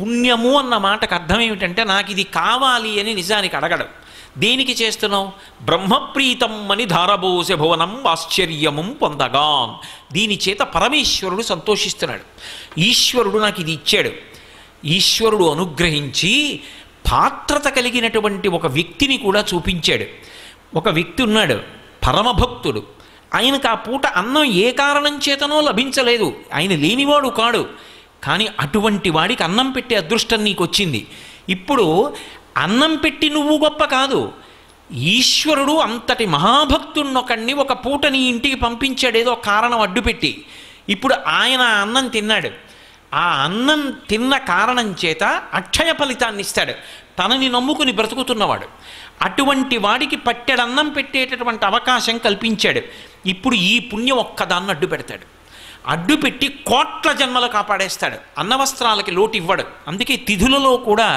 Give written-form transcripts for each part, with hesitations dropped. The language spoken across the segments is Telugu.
పుణ్యము అన్న మాటకు అర్థం ఏమిటంటే నాకు ఇది కావాలి అని నిజానికి అడగడం. దేనికి చేస్తున్నావు? బ్రహ్మప్రీతం అని ధారబోసే భువనం ఆశ్చర్యము పొందగా. దీని చేత పరమేశ్వరుడు సంతోషిస్తున్నాడు. ఈశ్వరుడు నాకు ఇది ఇచ్చాడు. ఈశ్వరుడు అనుగ్రహించి పాత్రత కలిగినటువంటి ఒక వ్యక్తిని కూడా చూపించాడు. ఒక వ్యక్తి ఉన్నాడు, పరమభక్తుడు. ఆయనకు ఆ పూట అన్నం ఏ కారణం చేతనో లభించలేదు. ఆయన లేనివాడు కాడు, కానీ అటువంటి వాడికి అన్నం పెట్టే అదృష్టం నీకు వచ్చింది. ఇప్పుడు అన్నం పెట్టి నువ్వు గొప్ప కాదు, ఈశ్వరుడు అంతటి మహాభక్తున్నొకడిని ఒక పూట నీ ఇంటికి పంపించాడు ఏదో కారణం అడ్డుపెట్టి. ఇప్పుడు ఆయన అన్నం తిన్నాడు. ఆ అన్నం తిన్న కారణం చేత అక్షయ ఫలితాన్ని ఇస్తాడు, తనని నమ్ముకుని బ్రతుకుతున్నవాడు. అటువంటి వాడికి పట్టెడన్నం పెట్టేటటువంటి అవకాశం కల్పించాడు. ఇప్పుడు ఈ పుణ్యం ఒక్కదాన్ని అడ్డు పెడతాడు. అడ్డుపెట్టి కోట్ల జన్మలు కాపాడేస్తాడు. అన్నవస్త్రాలకి లోటు ఇవ్వడు. అందుకే తిథులలో కూడా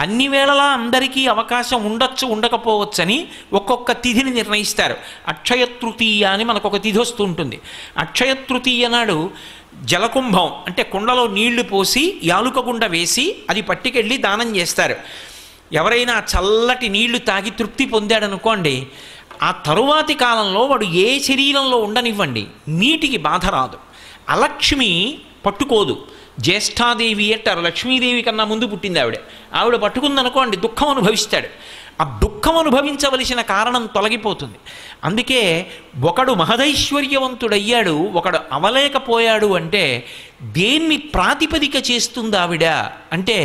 అన్ని వేళలా అందరికీ అవకాశం ఉండొచ్చు ఉండకపోవచ్చని ఒక్కొక్క తిథిని నిర్ణయిస్తారు. అక్షయ తృతీయ అని మనకు ఒక తిథి వస్తూ ఉంటుంది. అక్షయ తృతీయ నాడు జలకుంభం అంటే కుండలో నీళ్లు పోసి యాలుక గుండ వేసి అది పట్టుకెళ్ళి దానం చేస్తారు. ఎవరైనా చల్లటి నీళ్లు తాగి తృప్తి పొందాడనుకోండి, ఆ తరువాతి కాలంలో వాడు ఏ శరీరంలో ఉండనివ్వండి నీటికి బాధ రాదు. అలక్ష్మి పట్టుకోదు. జ్యేష్ఠాదేవి అంటారు, లక్ష్మీదేవి కన్నా ముందు పుట్టింది ఆవిడ. ఆవిడ పట్టుకుందనుకోండి దుఃఖం అనుభవిస్తాడు. ఆ దుఃఖం అనుభవించవలసిన కారణం తొలగిపోతుంది. అందుకే ఒకడు మహదైశ్వర్యవంతుడయ్యాడు, ఒకడు అవలేకపోయాడు అంటే దేన్ని ప్రాతిపదిక చేస్తుంది ఆవిడ అంటే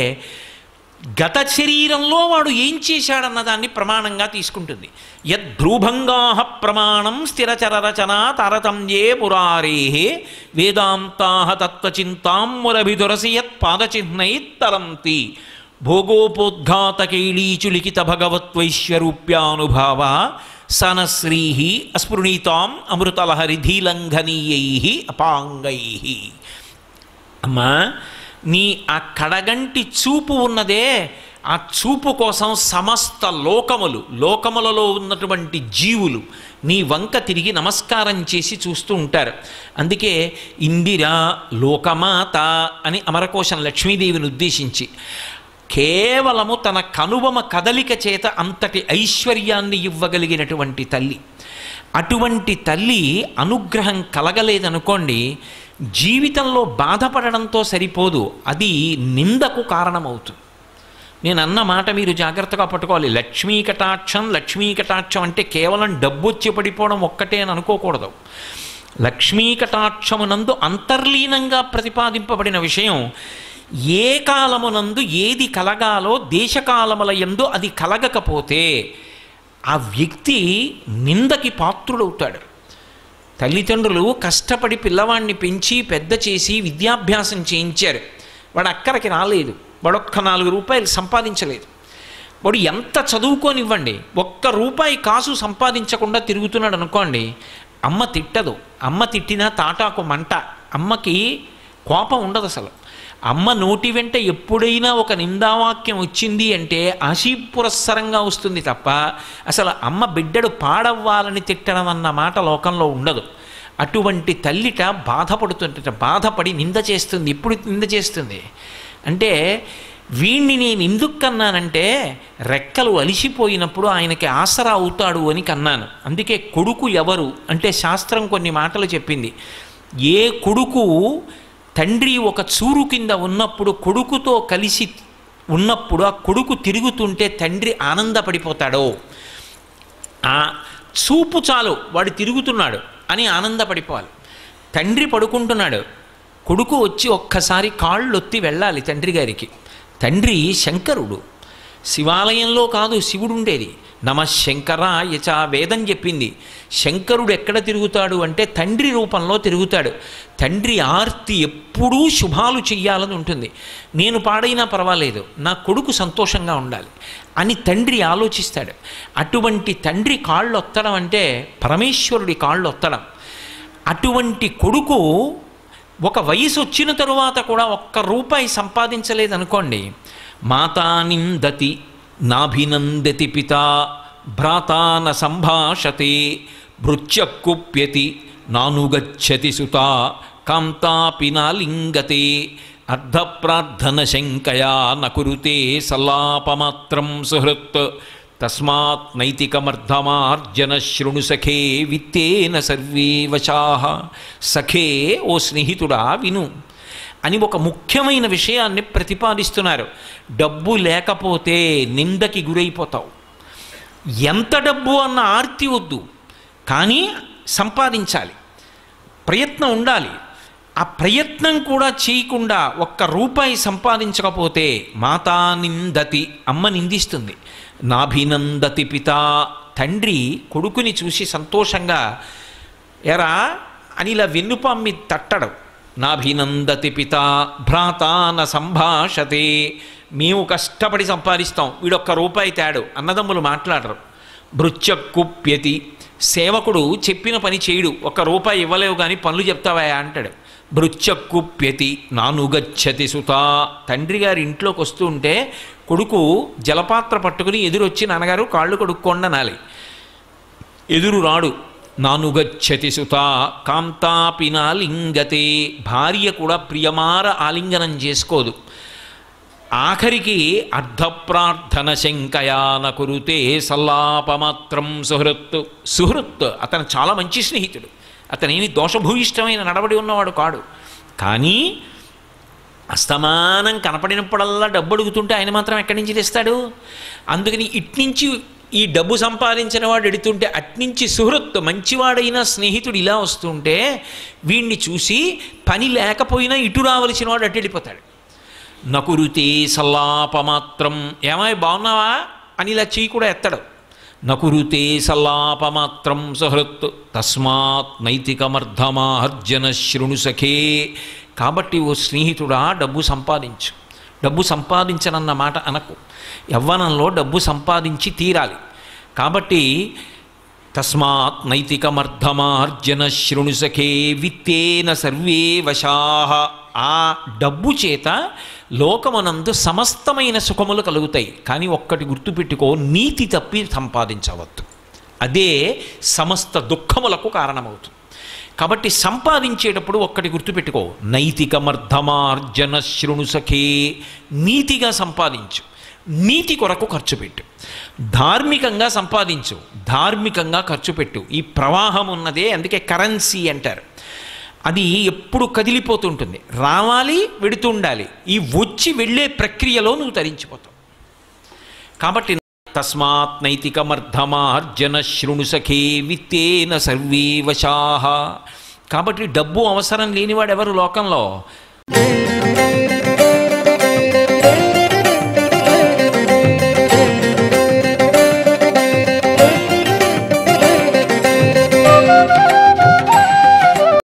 గత శరీరంలో వాడు ఏం చేశాడన్నదాన్ని ప్రమాణంగా తీసుకుంటుంది. యద్భ్రూభంగా ప్రమాణం స్థిరచరరచన తారతమ్యే మురారే వేదాంతా తత్వచింతాం మురభిదురసి యత్ పాదచిహ్నై తరంతి భోగోపోద్ఘాతకైళీచులిఖిత భగవత్వైశ్వరూప్యానుభావ సనశ్రీ అస్పృణీతాం అమృతలహరిధీలంఘనీయై అపాంగై. అమ్మా, నీ ఆ కడగంటి చూపు ఉన్నదే, ఆ చూపు కోసం సమస్త లోకములలో ఉన్నటువంటి జీవులు నీ వంక తిరిగి నమస్కారం చేసి చూస్తూ ఉంటారు. అందుకే ఇందిరా లోకమాత అని అమరకోశం లక్ష్మీదేవిని ఉద్దేశించి కేవలము తన కనుబొమ కదలిక చేత అంతటి ఐశ్వర్యాన్ని ఇవ్వగలిగినటువంటి తల్లి. అటువంటి తల్లి అనుగ్రహం కలగలేదనుకోండి, జీవితంలో బాధపడడంతో సరిపోదు, అది నిందకు కారణమవుతుంది. నేను అన్న మాట మీరు జాగ్రత్తగా పట్టుకోవాలి. లక్ష్మీ కటాక్షం అంటే కేవలం డబ్బు వచ్చి పడిపోవడం ఒక్కటే అని అనుకోకూడదు. లక్ష్మీ కటాక్షమునందు అంతర్లీనంగా ప్రతిపాదింపబడిన విషయం ఏ కాలమునందు ఏది కలగాలో దేశకాలముల యందు అది కలగకపోతే ఆ వ్యక్తి నిందకి పాత్రుడవుతాడు. తల్లిదండ్రులు కష్టపడి పిల్లవాడిని పెంచి పెద్ద చేసి విద్యాభ్యాసం చేయించారు. వాడు అక్కడికి రాలేదు, వాడు ఒక్క 4 రూపాయలు సంపాదించలేదు. వాడు ఎంత చదువుకోనివ్వండి, ఒక్క రూపాయి కాసు సంపాదించకుండా తిరుగుతున్నాడు అనుకోండి, అమ్మ తిట్టదు. అమ్మ తిట్టినా తాటాకు మంట. అమ్మకి కోపం ఉండదు అసలు. అమ్మ నోటి వెంట ఎప్పుడైనా ఒక నిందావాక్యం వచ్చింది అంటే ఆశీపురస్సరంగా వస్తుంది తప్ప అసలు అమ్మ బిడ్డడు పాడవ్వాలని తిట్టడం అన్న మాట లోకంలో ఉండదు. అటువంటి తల్లిట బాధపడుతుంట, బాధపడి నింద చేస్తుంది. ఎప్పుడు నింద చేస్తుంది అంటే, వీణ్ణి నేను ఎందుకు కన్నానంటే రెక్కలు అలిసిపోయినప్పుడు ఆయనకి ఆసరా అవుతాడు అని కన్నాను. అందుకే కొడుకు ఎవరు అంటే శాస్త్రం కొన్ని మాటలు చెప్పింది. ఏ కొడుకు తండ్రి ఒక చూరు కింద ఉన్నప్పుడు కొడుకుతో కలిసి ఉన్నప్పుడు ఆ కొడుకు తిరుగుతుంటే తండ్రి ఆనందపడిపోతాడో, ఆ చూపు చాలు వాడు తిరుగుతున్నాడు అని ఆనందపడిపోవాలి. తండ్రి పడుకుంటున్నాడు, కొడుకు వచ్చి ఒక్కసారి కాళ్ళొత్తి వెళ్ళాలి తండ్రి గారికి. తండ్రి శంకరుడు, శివాలయంలో కాదు శివుడు ఉండేది. నమశంకరాయ వేదం చెప్పింది. శంకరుడు ఎక్కడ తిరుగుతాడు అంటే తండ్రి రూపంలో తిరుగుతాడు. తండ్రి ఆర్తి ఎప్పుడూ శుభాలు చెయ్యాలని ఉంటుంది. నేను పాడైనా పర్వాలేదు, నా కొడుకు సంతోషంగా ఉండాలి అని తండ్రి ఆలోచిస్తాడు. అటువంటి తండ్రి కాళ్ళు ఒత్తడం అంటే పరమేశ్వరుడి కాళ్ళు ఒత్తడం. అటువంటి కొడుకు ఒక వయసు వచ్చిన తరువాత కూడా ఒక్క రూపాయి సంపాదించలేదనుకోండి, మాతా నిందతి నాభినందతి పితా భ్రాతా న సంభాషతే భృత్యకుప్యతి నానుగచ్చతి సుతా కాంతాపి నాలింగతే అర్ధప్రార్థన శంకయా నకురుతే సల్లాపమాత్రం సుహృత్ తస్మాత్ నైతికమర్ధమార్జన శృణు సఖే విత్తేన సర్వే వశాః. సఖే, ఓ స్నేహితుడా విను అని ఒక ముఖ్యమైన విషయాన్ని ప్రతిపాదిస్తున్నారు. డబ్బు లేకపోతే నిందకి గురైపోతావు. ఎంత డబ్బు అన్న ఆర్తి వద్దు, కానీ సంపాదించాలి, ప్రయత్నం ఉండాలి. ఆ ప్రయత్నం కూడా చేయకుండా ఒక్క రూపాయి సంపాదించకపోతే మాతా నిందతి, అమ్మ నిందిస్తుంది. నాభినందతి పిత, తండ్రి కొడుకుని చూసి సంతోషంగా ఎరా అని ఇలా వెన్నుపామ్మి తట్టడం. నాభినందతి పిత భ్రాతాన సంభాషతే, మేము కష్టపడి సంపాదిస్తాం, వీడొక్క రూపాయి తేడు, అన్నదమ్ములు మాట్లాడరు. భృత్యకుప్యతి, సేవకుడు చెప్పిన పని చేయడు, ఒక్క రూపాయి ఇవ్వలేవు కానీ పనులు చెప్తావా అంటాడు. భృత్యకుప్యతి నానుగచ్చతి సుత, తండ్రి గారి ఇంట్లోకి వస్తూ ఉంటే కొడుకు జలపాత్ర పట్టుకుని ఎదురొచ్చి నాన్నగారు కాళ్ళు కడుక్కోండి అనాలి, ఎదురు రాడు. నానుగచ్చతి సుత కాంతాపినా లింగతే, భార్య కూడా ప్రియమార ఆలింగనం చేసుకోదు. ఆఖరికి అర్ధప్రార్థన శంకయాన కురుతే సల్లాపమాత్రం సుహృత్. సుహృత్ అతను చాలా మంచి స్నేహితుడు, అతనేమి దోషభూయిష్టమైన నడవడి ఉన్నవాడు కాడు. కానీ అస్తమానం కనపడినప్పుడల్లా డబ్బు అడుగుతుంటే ఆయన మాత్రం ఎక్కడి నుంచి తెస్తాడు? అందుకని ఇట్నుంచి ఈ డబ్బు సంపాదించిన వాడు ఎడుతుంటే అట్నుంచి సుహృత్ మంచివాడైన స్నేహితుడు ఇలా వస్తుంటే వీణ్ణి చూసి పని లేకపోయినా ఇటు రావలసిన వాడు అటు వెళ్ళిపోతాడు. నకురుతే సల్లాపమాత్రం, ఏమై బాగున్నావా అని ఇలా చెయ్యి కూడా ఎత్తడు. నకురుతే సల్లాపమాత్రం సుహృత్ తస్మాత్ నైతికమర్ధమార్జన శృణు సఖే. కాబట్టి ఓ స్నేహితుడా డబ్బు సంపాదించు, డబ్బు సంపాదించనన్న మాట అనకు. యవ్వనంలో డబ్బు సంపాదించి తీరాలి. కాబట్టి తస్మాత్ నైతికమర్ధమార్జన శృణు సఖే విత్తేన సర్వే వశాః. ఆ డబ్బు చేత లోకమునందు సమస్తమైన సుఖములు కలుగుతాయి. కానీ ఒక్కటి గుర్తుపెట్టుకో, నీతి తప్పి సంపాదించవద్దు, అదే సమస్త దుఃఖములకు కారణమవుతుంది. కాబట్టి సంపాదించేటప్పుడు ఒక్కటి గుర్తుపెట్టుకో, నైతికమర్ధమార్జన శృణు సఖే, నీతిగా సంపాదించు, నీతి కొరకు ఖర్చు పెట్టు. ధార్మికంగా సంపాదించు, ధార్మికంగా ఖర్చు పెట్టు. ఈ ప్రవాహం ఉన్నదే అందుకే కరెన్సీ అంటారు. అది ఎప్పుడు కదిలిపోతుంటుంది, రావాలి వెడుతూ ఉండాలి. ఈ వచ్చి వెళ్ళే ప్రక్రియలో నువ్వు తరించిపోతావు. కాబట్టి తస్మాత్ నైతికమర్ధమార్జన శృణు సఖే విత్తేన సర్వే వశాః. కాబట్టి డబ్బు అవసరం లేనివాడు ఎవరు లోకంలో?